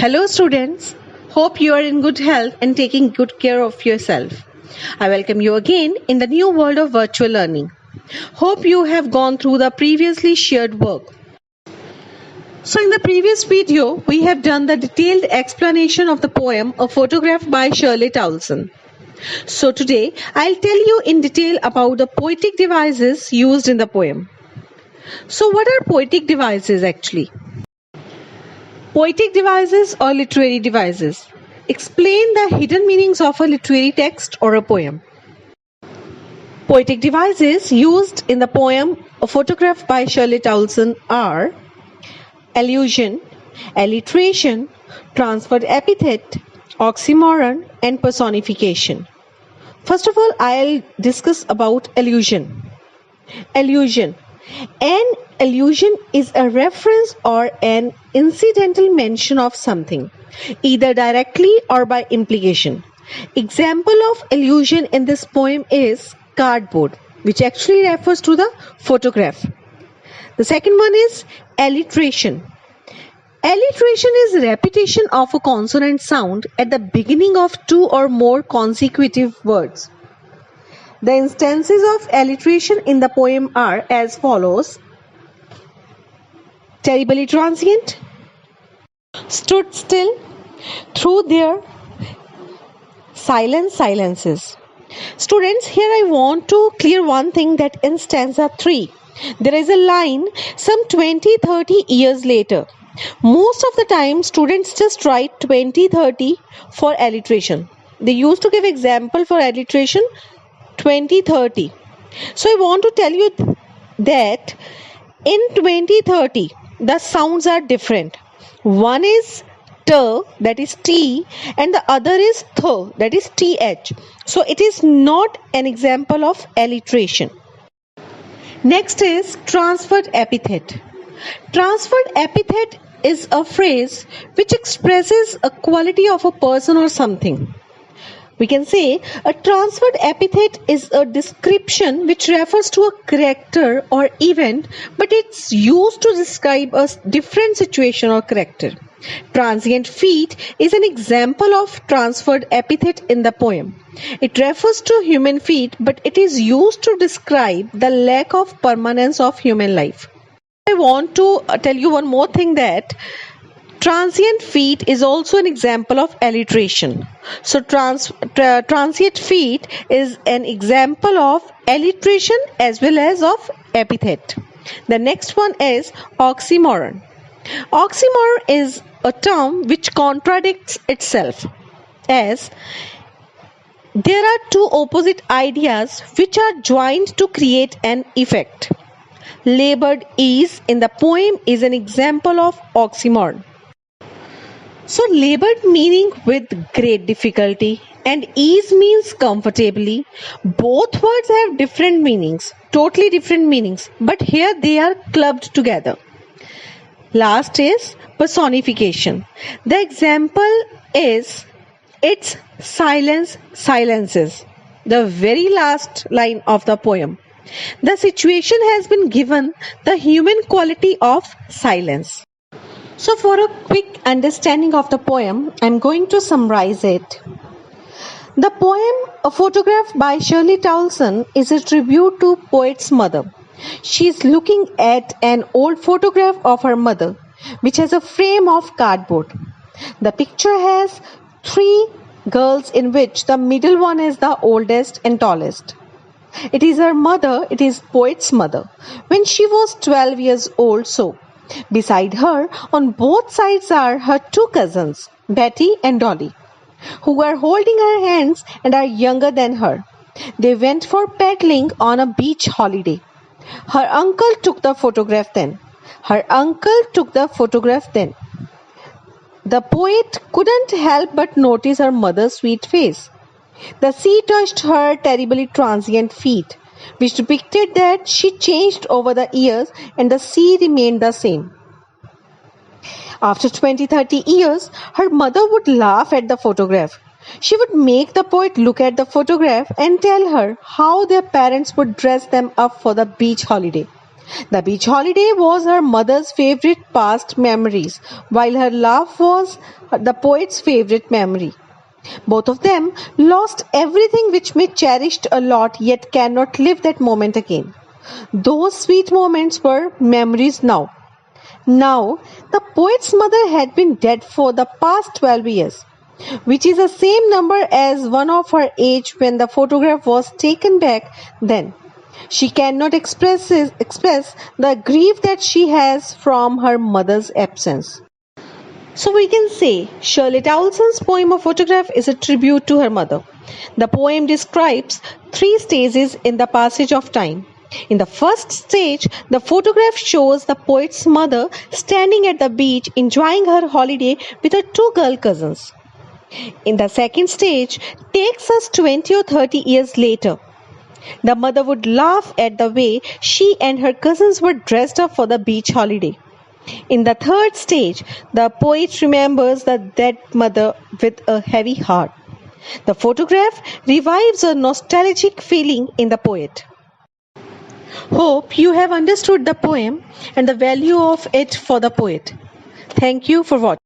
Hello, students. Hope you are in good health and taking good care of yourself. I welcome you again in the new world of virtual learning. Hope you have gone through the previously shared work. So, in the previous video, we have done the detailed explanation of the poem A Photograph by Shirley Towson. So, today I'll tell you in detail about the poetic devices used in the poem. So, what are poetic devices actually? Poetic devices or literary devices. Explain the hidden meanings of a literary text or a poem. Poetic devices used in the poem A Photograph by Shirley Towson are allusion, alliteration, transferred epithet, oxymoron, and personification. First of all, I'll discuss about allusion. Allusion. An allusion is a reference or an incidental mention of something, either directly or by implication. Example of allusion in this poem is cardboard, which actually refers to the photograph. The second one is alliteration. Alliteration is repetition of a consonant sound at the beginning of two or more consecutive words. The instances of alliteration in the poem are as follows: terribly transient, stood still, through there, silences. Students, here I want to clear one thing, that in stanza 3, there is a line some 20-30 years later. Most of the time, students just write 20-30 for alliteration. They used to give example for alliteration 20-30. So I want to tell you that in 20-30, the sounds are different. One is t, that is t, and the other is th, that is th. So it is not an example of alliteration. Next is transferred epithet. Transferred epithet is a phrase which expresses a quality of a person or something. We can say a transferred epithet is a description which refers to a character or event, but it's used to describe a different situation or character. Transient feet is an example of transferred epithet in the poem. It refers to human feet, but it is used to describe the lack of permanence of human life. I want to tell you one more thing, that transient feet is also an example of alliteration. So transient feet is an example of alliteration as well as of epithet. The next one is oxymoron. Oxymoron is a term which contradicts itself, as there are two opposite ideas which are joined to create an effect. Labored ease in the poem is an example of oxymoron. So labored meaning with great difficulty and ease means comfortably. Both words have different meanings, totally different meanings, but here they are clubbed together. Last is personification. The example is it's silences, the very last line of the poem. The situation has been given the human quality of silence. So for a quick understanding of the poem, I am going to summarize it. The poem A Photograph by Shirley Towson is a tribute to poet's mother. She is looking at an old photograph of her mother, which has a frame of cardboard. The picture has 3 girls in which the middle one is the oldest and tallest. It is her mother, it is poet's mother, when she was 12 years old. So beside her, on both sides are her 2 cousins, Betty and Dolly, who are holding her hands and are younger than her. They went for paddling on a beach holiday. Her uncle took the photograph then. The poet couldn't help but notice her mother's sweet face. The sea touched her terribly transient feet, which depicted that she changed over the years and the sea remained the same. After 20-30 years, her mother would laugh at the photograph. She would make the poet look at the photograph and tell her how their parents would dress them up for the beach holiday. The beach holiday was her mother's favorite past memories, while her love was the poet's favorite memory. Both of them lost everything which they cherished a lot yet cannot live that moment again. Those sweet moments were memories now. Now, the poet's mother had been dead for the past 12 years, which is the same number as one of her age when the photograph was taken back then. She cannot express the grief that she has from her mother's absence. So we can say Shirley Towson's poem A Photograph is a tribute to her mother. The poem describes three stages in the passage of time. In the first stage, the photograph shows the poet's mother standing at the beach enjoying her holiday with her two girl cousins. In the second stage, takes us 20 or 30 years later. The mother would laugh at the way she and her cousins were dressed up for the beach holiday. In the third stage, the poet remembers the dead mother with a heavy heart. The photograph revives a nostalgic feeling in the poet. Hope you have understood the poem and the value of it for the poet. Thank you for watching.